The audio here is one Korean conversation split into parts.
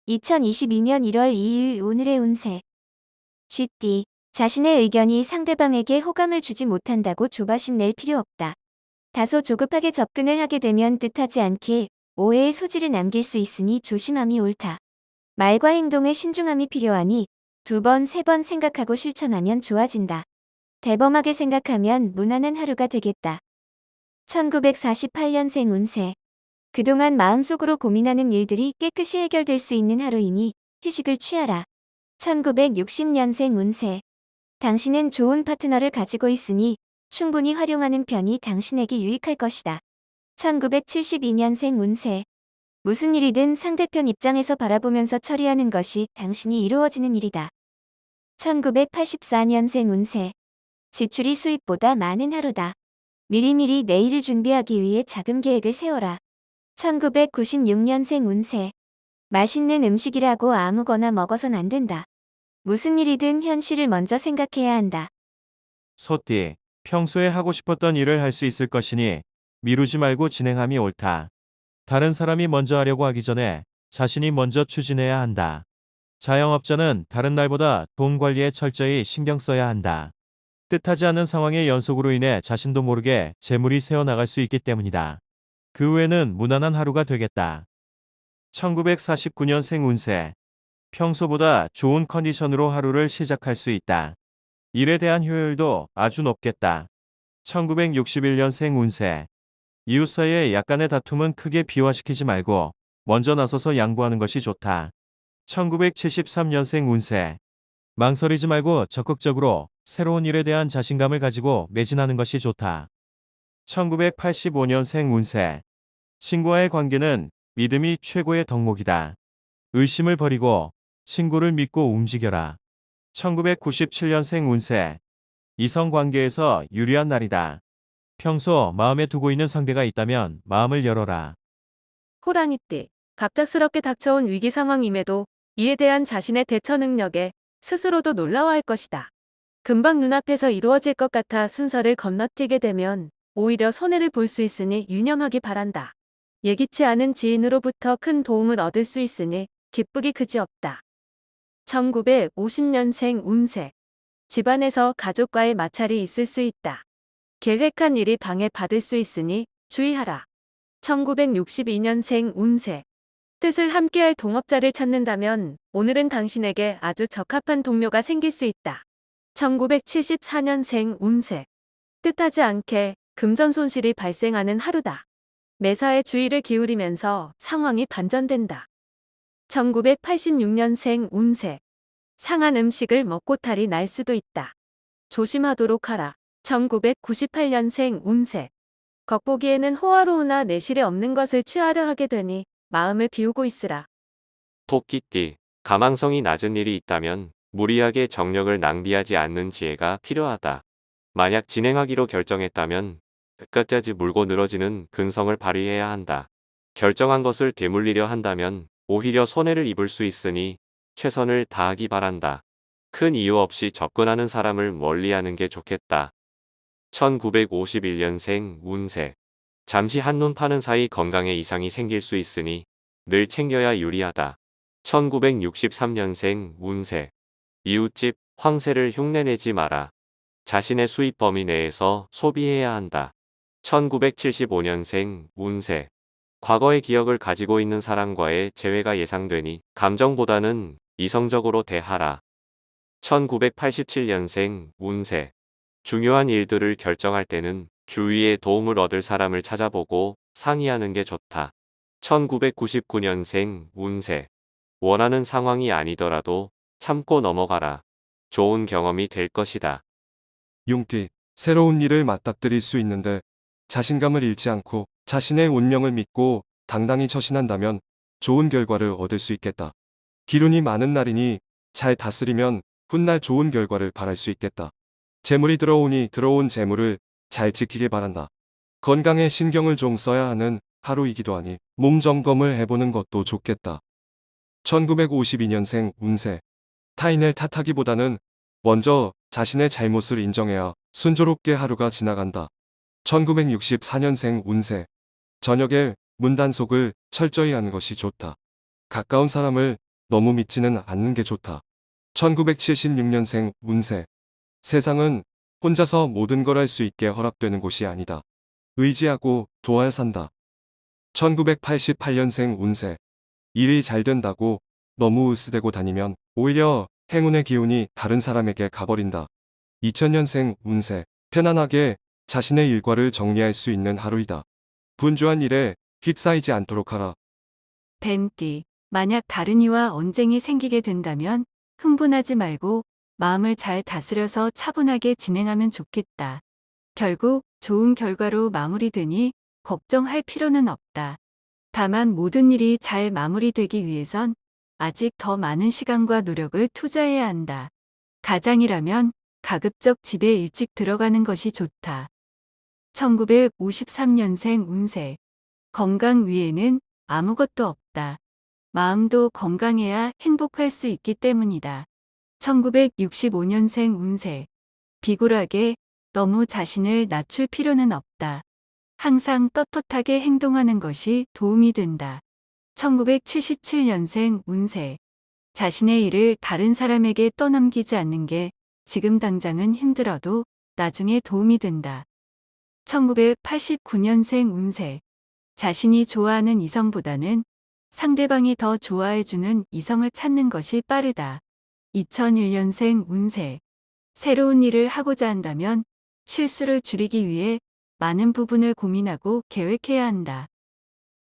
2022년 1월 2일 오늘의 운세. 쥐띠. 자신의 의견이 상대방에게 호감을 주지 못한다고 조바심 낼 필요 없다. 다소 조급하게 접근을 하게 되면 뜻하지 않게 오해의 소지를 남길 수 있으니 조심함이 옳다. 말과 행동에 신중함이 필요하니 2번, 3번 생각하고 실천하면 좋아진다. 대범하게 생각하면 무난한 하루가 되겠다. 1948년생 운세. 그동안 마음속으로 고민하는 일들이 깨끗이 해결될 수 있는 하루이니 휴식을 취하라. 1960년생 운세. 당신은 좋은 파트너를 가지고 있으니 충분히 활용하는 편이 당신에게 유익할 것이다. 1972년생 운세. 무슨 일이든 상대편 입장에서 바라보면서 처리하는 것이 당신이 이루어지는 일이다. 1984년생 운세. 지출이 수입보다 많은 하루다. 미리미리 내일을 준비하기 위해 자금 계획을 세워라. 1996년생 운세. 맛있는 음식이라고 아무거나 먹어선 안 된다. 무슨 일이든 현실을 먼저 생각해야 한다. 소띠, 평소에 하고 싶었던 일을 할 수 있을 것이니 미루지 말고 진행함이 옳다. 다른 사람이 먼저 하려고 하기 전에 자신이 먼저 추진해야 한다. 자영업자는 다른 날보다 돈 관리에 철저히 신경 써야 한다. 뜻하지 않은 상황의 연속으로 인해 자신도 모르게 재물이 새어나갈 수 있기 때문이다. 그 후에는 무난한 하루가 되겠다. 1949년생 운세. 평소보다 좋은 컨디션으로 하루를 시작할 수 있다. 일에 대한 효율도 아주 높겠다. 1961년생 운세. 이웃 사이의 약간의 다툼은 크게 비화시키지 말고 먼저 나서서 양보하는 것이 좋다. 1973년생 운세. 망설이지 말고 적극적으로 새로운 일에 대한 자신감을 가지고 매진하는 것이 좋다. 1985년생 운세. 친구와의 관계는 믿음이 최고의 덕목이다. 의심을 버리고 친구를 믿고 움직여라. 1997년생 운세. 이성관계에서 유리한 날이다. 평소 마음에 두고 있는 상대가 있다면 마음을 열어라. 호랑이띠. 갑작스럽게 닥쳐온 위기 상황임에도 이에 대한 자신의 대처 능력에 스스로도 놀라워할 것이다. 금방 눈앞에서 이루어질 것 같아 순서를 건너뛰게 되면 오히려 손해를 볼 수 있으니 유념하기 바란다. 예기치 않은 지인으로부터 큰 도움을 얻을 수 있으니 기쁘기 그지없다. 1950년생 운세. 집안에서 가족과의 마찰이 있을 수 있다. 계획한 일이 방해받을 수 있으니 주의하라. 1962년생 운세. 뜻을 함께할 동업자를 찾는다면 오늘은 당신에게 아주 적합한 동료가 생길 수 있다. 1974년생 운세. 뜻하지 않게 금전 손실이 발생하는 하루다. 매사에 주의를 기울이면서 상황이 반전된다. 1986년생 운세. 상한 음식을 먹고 탈이 날 수도 있다. 조심하도록 하라. 1998년생 운세. 겉보기에는 호화로우나 내실에 없는 것을 취하려 하게 되니 마음을 비우고 있으라. 토끼띠, 가망성이 낮은 일이 있다면 무리하게 정력을 낭비하지 않는 지혜가 필요하다. 만약 진행하기로 결정했다면 끝까지 물고 늘어지는 근성을 발휘해야 한다. 결정한 것을 되물리려 한다면 오히려 손해를 입을 수 있으니 최선을 다하기 바란다. 큰 이유 없이 접근하는 사람을 멀리하는 게 좋겠다. 1951년생 운세. 잠시 한눈 파는 사이 건강에 이상이 생길 수 있으니 늘 챙겨야 유리하다. 1963년생 운세. 이웃집 황새를 흉내내지 마라. 자신의 수입 범위 내에서 소비해야 한다. 1975년생 운세. 과거의 기억을 가지고 있는 사람과의 재회가 예상되니 감정보다는 이성적으로 대하라. 1987년생 운세. 중요한 일들을 결정할 때는 주위의 도움을 얻을 사람을 찾아보고 상의하는 게 좋다. 1999년생 운세. 원하는 상황이 아니더라도 참고 넘어가라. 좋은 경험이 될 것이다. 용띠, 새로운 일을 맞닥뜨릴 수 있는데 자신감을 잃지 않고 자신의 운명을 믿고 당당히 처신한다면 좋은 결과를 얻을 수 있겠다. 기운이 많은 날이니 잘 다스리면 훗날 좋은 결과를 바랄 수 있겠다. 재물이 들어오니 들어온 재물을 잘 지키길 바란다. 건강에 신경을 좀 써야 하는 하루이기도 하니 몸 점검을 해보는 것도 좋겠다. 1952년생 운세. 타인을 탓하기보다는 먼저 자신의 잘못을 인정해야 순조롭게 하루가 지나간다. 1964년생 운세. 저녁에 문단속을 철저히 하는 것이 좋다. 가까운 사람을 너무 믿지는 않는 게 좋다. 1976년생 운세. 세상은 혼자서 모든 걸 할 수 있게 허락되는 곳이 아니다. 의지하고 도와야 산다. 1988년생 운세. 일이 잘 된다고 너무 으스대고 다니면 오히려 행운의 기운이 다른 사람에게 가버린다. 2000년생 운세. 편안하게 자신의 일과를 정리할 수 있는 하루이다. 분주한 일에 휩싸이지 않도록 하라. 뱀띠, 만약 다른 이와 언쟁이 생기게 된다면 흥분하지 말고 마음을 잘 다스려서 차분하게 진행하면 좋겠다. 결국 좋은 결과로 마무리되니 걱정할 필요는 없다. 다만 모든 일이 잘 마무리되기 위해선 아직 더 많은 시간과 노력을 투자해야 한다. 가장이라면 가급적 집에 일찍 들어가는 것이 좋다. 1953년생 운세. 건강 위에는 아무것도 없다. 마음도 건강해야 행복할 수 있기 때문이다. 1965년생 운세. 비굴하게 너무 자신을 낮출 필요는 없다. 항상 떳떳하게 행동하는 것이 도움이 된다. 1977년생 운세. 자신의 일을 다른 사람에게 떠넘기지 않는 게 지금 당장은 힘들어도 나중에 도움이 된다. 1989년생 운세. 자신이 좋아하는 이성보다는 상대방이 더 좋아해주는 이성을 찾는 것이 빠르다. 2001년생 운세. 새로운 일을 하고자 한다면 실수를 줄이기 위해 많은 부분을 고민하고 계획해야 한다.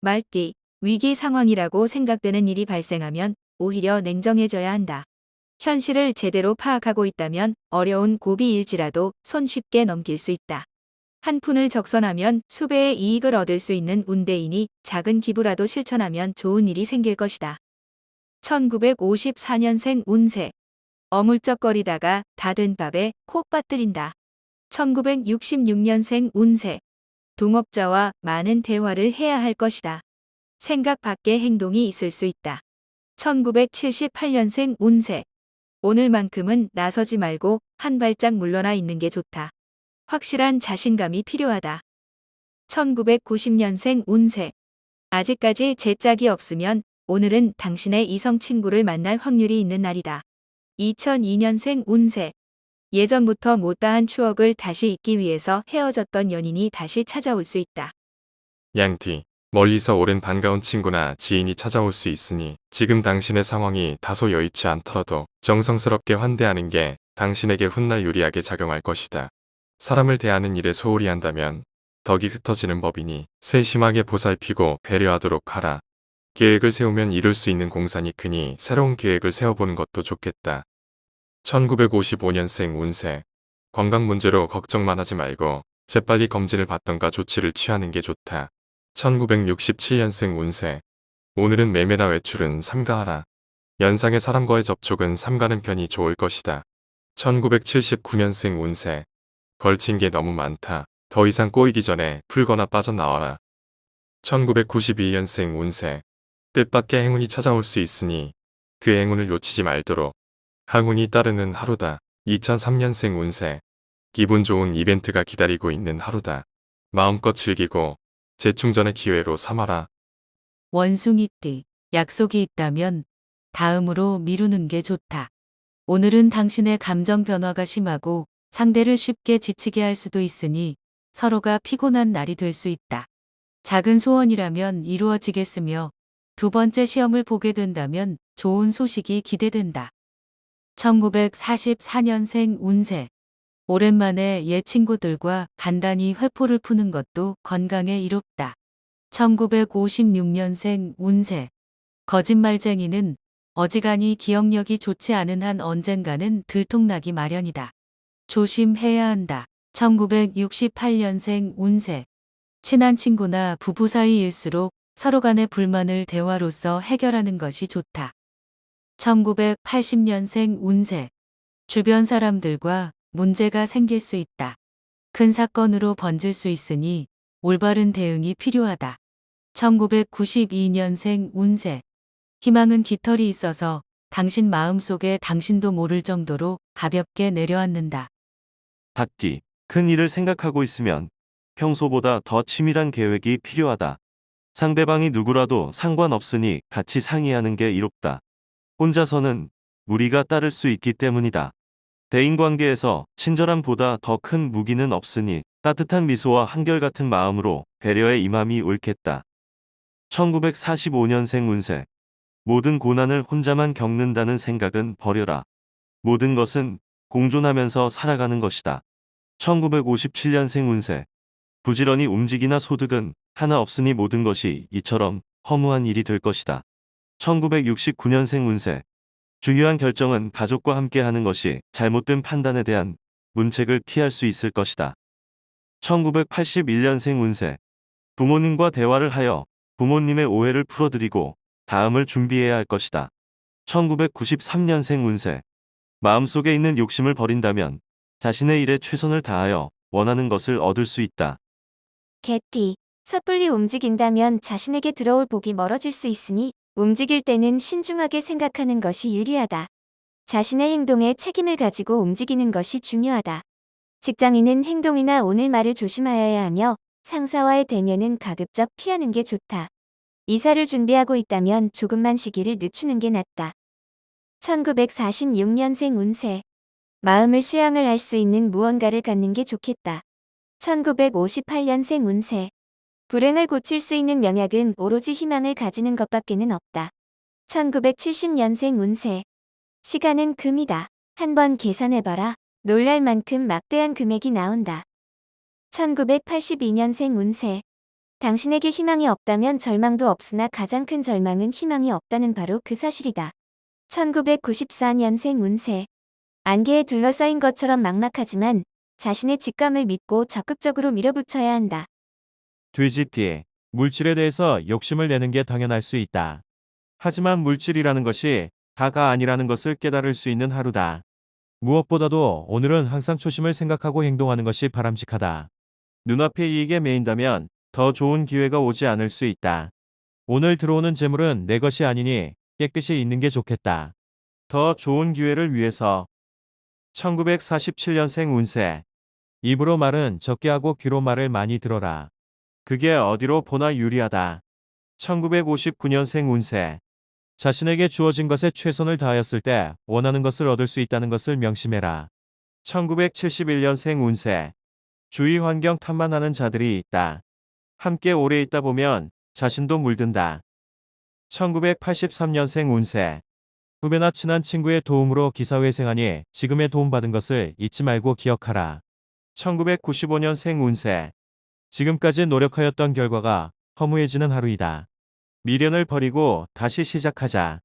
말띠, 위기 상황이라고 생각되는 일이 발생하면 오히려 냉정해져야 한다. 현실을 제대로 파악하고 있다면 어려운 고비일지라도 손쉽게 넘길 수 있다. 한 푼을 적선하면 수배의 이익을 얻을 수 있는 운대이니 작은 기부라도 실천하면 좋은 일이 생길 것이다. 1954년생 운세. 어물쩍거리다가 다 된 밥에 코 빠뜨린다. 1966년생 운세. 동업자와 많은 대화를 해야 할 것이다. 생각 밖의 행동이 있을 수 있다. 1978년생 운세. 오늘만큼은 나서지 말고 한 발짝 물러나 있는 게 좋다. 확실한 자신감이 필요하다. 1990년생 운세. 아직까지 제 짝이 없으면 오늘은 당신의 이성 친구를 만날 확률이 있는 날이다. 2002년생 운세. 예전부터 못다한 추억을 다시 잊기 위해서 헤어졌던 연인이 다시 찾아올 수 있다. 양띠, 멀리서 오랜 반가운 친구나 지인이 찾아올 수 있으니 지금 당신의 상황이 다소 여의치 않더라도 정성스럽게 환대하는 게 당신에게 훗날 유리하게 작용할 것이다. 사람을 대하는 일에 소홀히 한다면 덕이 흩어지는 법이니 세심하게 보살피고 배려하도록 하라. 계획을 세우면 이룰 수 있는 공산이 크니 새로운 계획을 세워보는 것도 좋겠다. 1955년생 운세. 건강 문제로 걱정만 하지 말고 재빨리 검진을 받던가 조치를 취하는 게 좋다. 1967년생 운세. 오늘은 매매나 외출은 삼가하라. 연상의 사람과의 접촉은 삼가는 편이 좋을 것이다. 1979년생 운세. 걸친 게 너무 많다. 더 이상 꼬이기 전에 풀거나 빠져나와라. 1991년생 운세. 뜻밖의 행운이 찾아올 수 있으니 그 행운을 놓치지 말도록. 항운이 따르는 하루다. 2003년생 운세. 기분 좋은 이벤트가 기다리고 있는 하루다. 마음껏 즐기고 재충전의 기회로 삼아라. 원숭이띠, 약속이 있다면 다음으로 미루는 게 좋다. 오늘은 당신의 감정 변화가 심하고 상대를 쉽게 지치게 할 수도 있으니 서로가 피곤한 날이 될 수 있다. 작은 소원이라면 이루어지겠으며 두 번째 시험을 보게 된다면 좋은 소식이 기대된다. 1944년생 운세. 오랜만에 옛 친구들과 간단히 회포를 푸는 것도 건강에 이롭다. 1956년생 운세. 거짓말쟁이는 어지간히 기억력이 좋지 않은 한 언젠가는 들통나기 마련이다. 조심해야 한다. 1968년생 운세. 친한 친구나 부부 사이일수록 서로 간의 불만을 대화로서 해결하는 것이 좋다. 1980년생 운세. 주변 사람들과 문제가 생길 수 있다. 큰 사건으로 번질 수 있으니 올바른 대응이 필요하다. 1992년생 운세. 희망은 깃털이 있어서 당신 마음속에 당신도 모를 정도로 가볍게 내려앉는다. 닭띠, 큰 일을 생각하고 있으면 평소보다 더 치밀한 계획이 필요하다. 상대방이 누구라도 상관없으니 같이 상의하는 게 이롭다. 혼자서는 무리가 따를 수 있기 때문이다. 대인관계에서 친절함보다 더 큰 무기는 없으니 따뜻한 미소와 한결같은 마음으로 배려에 임함이 옳겠다. 1945년생 운세. 모든 고난을 혼자만 겪는다는 생각은 버려라. 모든 것은 공존하면서 살아가는 것이다. 1957년생 운세. 부지런히 움직이나 소득은 하나 없으니 모든 것이 이처럼 허무한 일이 될 것이다. 1969년생 운세. 중요한 결정은 가족과 함께 하는 것이 잘못된 판단에 대한 문책을 피할 수 있을 것이다. 1981년생 운세. 부모님과 대화를 하여 부모님의 오해를 풀어드리고 다음을 준비해야 할 것이다. 1993년생 운세. 마음속에 있는 욕심을 버린다면 자신의 일에 최선을 다하여 원하는 것을 얻을 수 있다. 개띠, 섣불리 움직인다면 자신에게 들어올 복이 멀어질 수 있으니 움직일 때는 신중하게 생각하는 것이 유리하다. 자신의 행동에 책임을 가지고 움직이는 것이 중요하다. 직장인은 행동이나 오늘 말을 조심하여야 하며 상사와의 대면은 가급적 피하는 게 좋다. 이사를 준비하고 있다면 조금만 시기를 늦추는 게 낫다. 1946년생 운세. 마음을 수양을 할 수 있는 무언가를 갖는 게 좋겠다. 1958년생 운세. 불행을 고칠 수 있는 명약은 오로지 희망을 가지는 것밖에는 없다. 1970년생 운세. 시간은 금이다. 한번 계산해봐라. 놀랄 만큼 막대한 금액이 나온다. 1982년생 운세. 당신에게 희망이 없다면 절망도 없으나 가장 큰 절망은 희망이 없다는 바로 그 사실이다. 1994년생 운세. 안개에 둘러싸인 것처럼 막막하지만 자신의 직감을 믿고 적극적으로 밀어붙여야 한다. 돼지띠. 물질에 대해서 욕심을 내는 게 당연할 수 있다. 하지만 물질이라는 것이 다가 아니라는 것을 깨달을 수 있는 하루다. 무엇보다도 오늘은 항상 초심을 생각하고 행동하는 것이 바람직하다. 눈앞의 이익에 매인다면 더 좋은 기회가 오지 않을 수 있다. 오늘 들어오는 재물은 내 것이 아니니 깨끗이 있는 게 좋겠다. 더 좋은 기회를 위해서. 1947년생 운세. 입으로 말은 적게 하고 귀로 말을 많이 들어라. 그게 어디로 보나 유리하다. 1959년생 운세. 자신에게 주어진 것에 최선을 다하였을 때 원하는 것을 얻을 수 있다는 것을 명심해라. 1971년생 운세. 주위 환경 탓만 하는 자들이 있다. 함께 오래 있다 보면 자신도 물든다. 1983년생 운세. 후배나 친한 친구의 도움으로 기사회생하니 지금의 도움받은 것을 잊지 말고 기억하라. 1995년생 운세. 지금까지 노력하였던 결과가 허무해지는 하루이다. 미련을 버리고 다시 시작하자.